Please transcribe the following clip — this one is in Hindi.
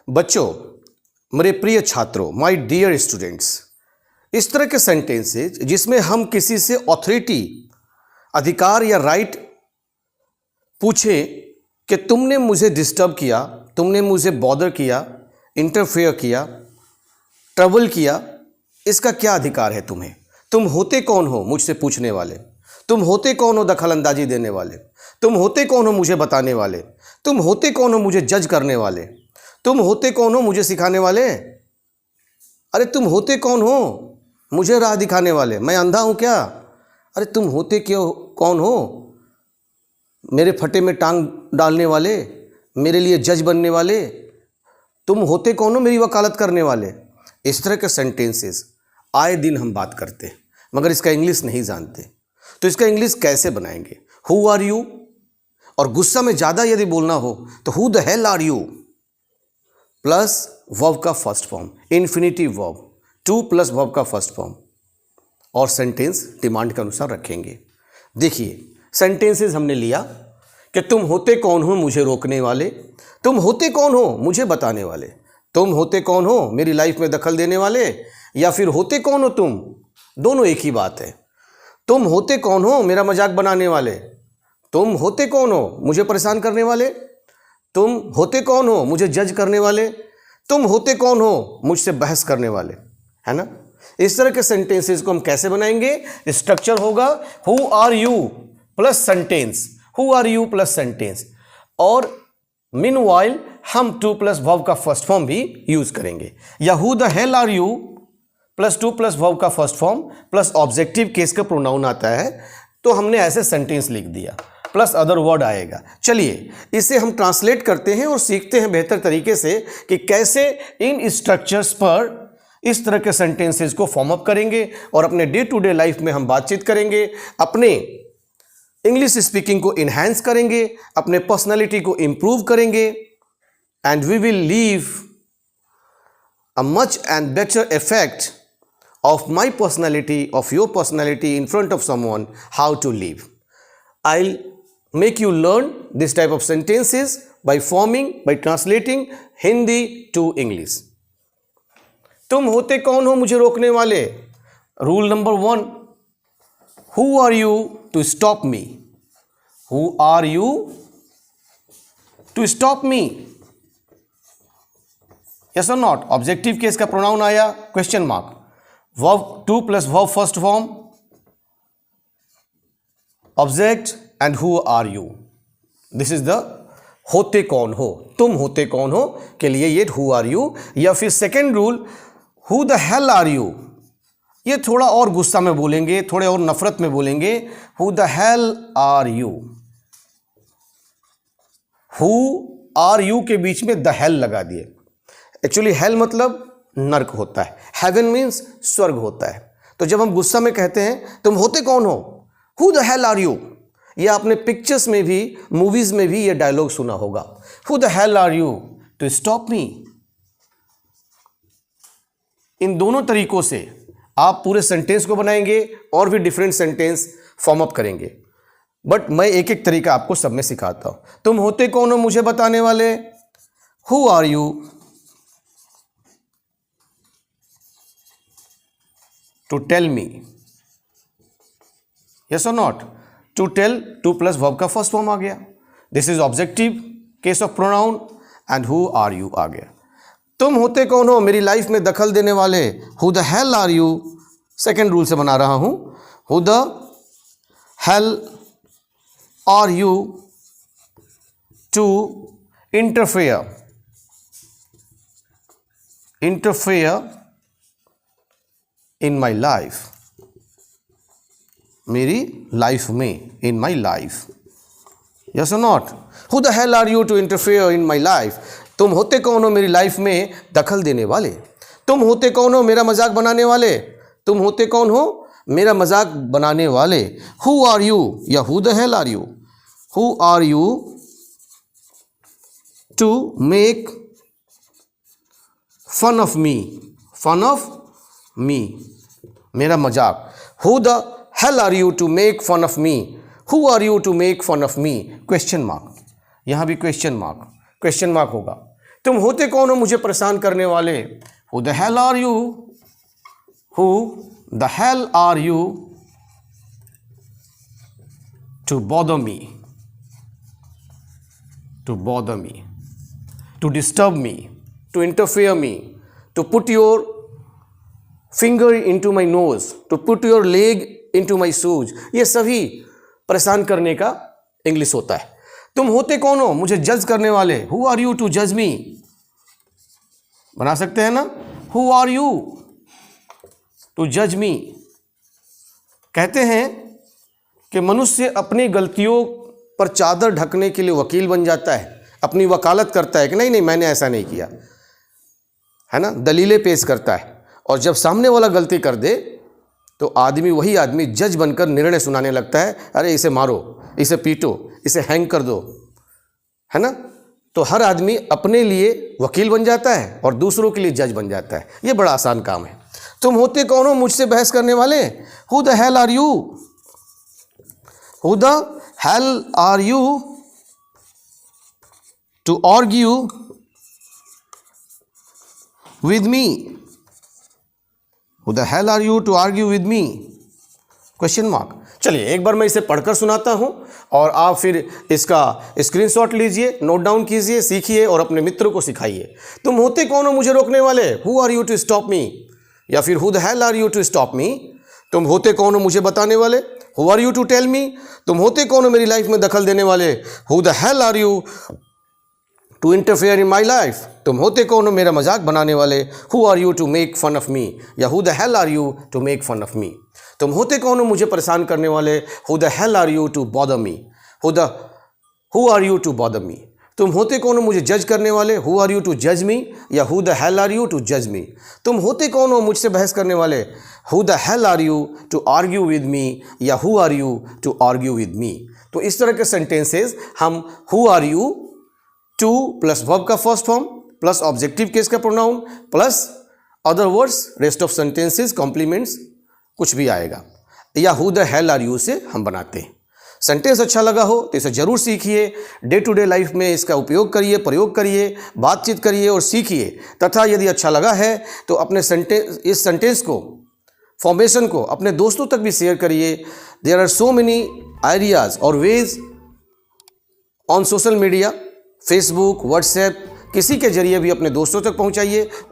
बच्चों, मेरे प्रिय छात्रों, माय डियर स्टूडेंट्स, इस तरह के सेंटेंसेज जिसमें हम किसी से ऑथोरिटी, अधिकार या राइट पूछें कि तुमने मुझे डिस्टर्ब किया, तुमने मुझे बॉदर किया, इंटरफेयर किया, ट्रबल किया, इसका क्या अधिकार है तुम्हें? तुम होते कौन हो मुझसे पूछने वाले? तुम होते कौन हो दखल अंदाजी देने वाले? तुम होते कौन हो मुझे बताने वाले? तुम होते कौन हो मुझे जज करने वाले? तुम होते कौन हो मुझे सिखाने वाले? अरे तुम होते कौन हो मुझे राह दिखाने वाले? मैं अंधा हूँ क्या? अरे तुम होते क्यों कौन हो मेरे फटे में टांग डालने वाले, मेरे लिए जज बनने वाले? तुम होते कौन हो मेरी वकालत करने वाले? इस तरह के सेंटेंसेस आए दिन हम बात करते हैं, मगर इसका इंग्लिश नहीं जानते। तो इसका इंग्लिश कैसे बनाएंगे? हु आर यू, और गुस्सा में ज़्यादा यदि बोलना हो तो who the hell are you plus verb का first form, infinitive verb, to plus verb का फर्स्ट फॉर्म, और सेंटेंस डिमांड के अनुसार रखेंगे। देखिए, सेंटेंसेस हमने लिया कि तुम होते कौन हो मुझे रोकने वाले, तुम होते कौन हो मुझे बताने वाले, तुम होते कौन हो मेरी लाइफ में दखल देने वाले, या फिर होते कौन हो तुम, दोनों एक ही बात है। तुम होते कौन हो मेरा मजाक बनाने वाले, तुम होते कौन हो मुझे परेशान करने वाले, तुम होते कौन हो मुझे जज करने वाले, तुम होते कौन हो मुझसे बहस करने वाले, है ना? इस तरह के सेंटेंसेस को हम कैसे बनाएंगे? स्ट्रक्चर होगा who are you plus sentence, who are you plus sentence, और मीनवाइल हम टू प्लस वर्ब का फर्स्ट फॉर्म भी यूज करेंगे, या who the hell are you plus to plus verb का first form plus objective case का प्रोनाउन आता है, तो हमने ऐसे सेंटेंस लिख दिया, प्लस अदर वर्ड आएगा। चलिए इसे हम ट्रांसलेट करते हैं और सीखते हैं बेहतर तरीके से कि कैसे इन स्ट्रक्चर्स पर इस तरह के सेंटेंसेस को फॉर्म अप करेंगे, और अपने डे टू डे लाइफ में हम बातचीत करेंगे, अपने इंग्लिश स्पीकिंग को इन्हांस करेंगे, अपने पर्सनालिटी को इम्प्रूव करेंगे, and we will leave a much and better effect of my personality, of your personality in front of someone, how to live. I'll make you learn this type of sentences by forming, by translating Hindi to English. तुम होते कौन हो मुझे रोकने वाले? Rule number 1, who are you to stop me? Who are you to stop me? Yes or not? Objective case का pronoun आया question mark, verb 2 plus verb first form, object, and who are you. This is the होते कौन हो, तुम होते कौन हो के लिए ये who are you, या फिर second rule who the hell are you, ये थोड़ा और गुस्सा में बोलेंगे, थोड़े और नफरत में बोलेंगे, who the hell are you. who are you के बीच में the hell लगा दिए। एक्चुअली hell मतलब नर्क होता है, हेवन मीन्स स्वर्ग होता है। तो जब हम गुस्सा में कहते हैं तुम होते कौन हो, who the hell are you, ये आपने पिक्चर्स में भी, मूवीज में भी ये डायलॉग सुना होगा, who the hell are you to stop me. इन दोनों तरीकों से आप पूरे सेंटेंस को बनाएंगे और भी डिफरेंट सेंटेंस फॉर्म अप करेंगे, बट मैं एक एक तरीका आपको सब में सिखाता हूं। तुम होते कौन हो मुझे बताने वाले, who are you to tell me, yes or not? To tell 2 plus verb का फर्स्ट फॉर्म आ गया, this is objective case of pronoun, and who are you आ गया। तुम होते कौन हो मेरी लाइफ में दखल देने वाले, who the hell are you, second rule से बना रहा हूं, who the hell are you to interfere in my life, मेरी लाइफ में, in my life, yes or not? Who the hell are you to interfere in my life, तुम होते कौन हो मेरी लाइफ में दखल देने वाले, तुम होते कौन हो मेरा मजाक बनाने वाले, तुम होते कौन हो मेरा मजाक बनाने वाले। हु आर यू या who the hell are you, who are you to make fun of me, fun of me, मेरा मजाक, who the hell are you to make fun of me, who are you to make fun of me, question mark, यहां भी क्वेश्चन मार्क होगा। तुम होते कौन हो मुझे परेशान करने वाले? Who the hell are you? Who the hell are you to bother me? To bother me, to disturb me, to interfere me, to put your finger into my nose, to put your leg into my shoes. ये सभी परेशान करने का इंग्लिश होता है। तुम होते कौन हो मुझे जज करने वाले? हु आर यू टू जज मी? बना सकते हैं ना, हु आर यू टू जज मी। कहते हैं कि मनुष्य अपनी गलतियों पर चादर ढकने के लिए वकील बन जाता है, अपनी वकालत करता है कि नहीं नहीं मैंने ऐसा नहीं किया, है ना, दलीलें पेश करता है। और जब सामने वाला गलती कर दे तो वही आदमी जज बनकर निर्णय सुनाने लगता है, अरे इसे मारो, इसे पीटो, इसे हैंग कर दो, है ना। तो हर आदमी अपने लिए वकील बन जाता है और दूसरों के लिए जज बन जाता है। ये बड़ा आसान काम है। तुम होते कौन हो मुझसे बहस करने वाले? Who the hell are you? Who the hell are you टू आर्ग्यू विद मी? Who the hell are you to argue with me? Question mark. चलिए एक बार मैं इसे पढ़कर सुनाता हूं और आप फिर इसका स्क्रीनशॉट लीजिए, नोट डाउन कीजिए, सीखिए और अपने मित्रों को सिखाइए। तुम होते कौन हो मुझे रोकने वाले? Who are you to stop me? या फिर Who the hell are you to stop me? तुम होते कौन हो मुझे बताने वाले? Who are you to tell me? तुम होते कौन हो मेरी लाइफ में दखल देने वाले? Who the hell are you to interfere in my life? तुम होते कौन हो मेरा मजाक बनाने वाले? Who are you to make fun of me? या Who the hell are you to make fun of me? तुम होते कौन हो मुझे परेशान करने वाले? Who the hell are you to bother me? Who are you to bother me? तुम होते कौन हो मुझे जज करने वाले? Who are you to judge me? या Who the hell are you to judge me? तुम होते कौन हो मुझसे बहस करने वाले? Who the hell are you to argue with me? या Who are you to argue with me? तो इस तरह के सेंटेंसेस हम Who are you to plus verb का first form plus objective case का pronoun plus other words, rest of sentences, complements, कुछ भी आएगा, या who the hell are you से हम बनाते हैं। सेंटेंस अच्छा लगा हो तो इसे जरूर सीखिए, डे टू डे लाइफ में इसका उपयोग करिए, प्रयोग करिए, बातचीत करिए और सीखिए। तथा यदि अच्छा लगा है तो अपने इस सेंटेंस को, फॉर्मेशन को अपने दोस्तों तक भी शेयर करिए। There are so many ideas और ways on social media, Facebook, WhatsApp, किसी के जरिए भी अपने दोस्तों तक पहुंचाइए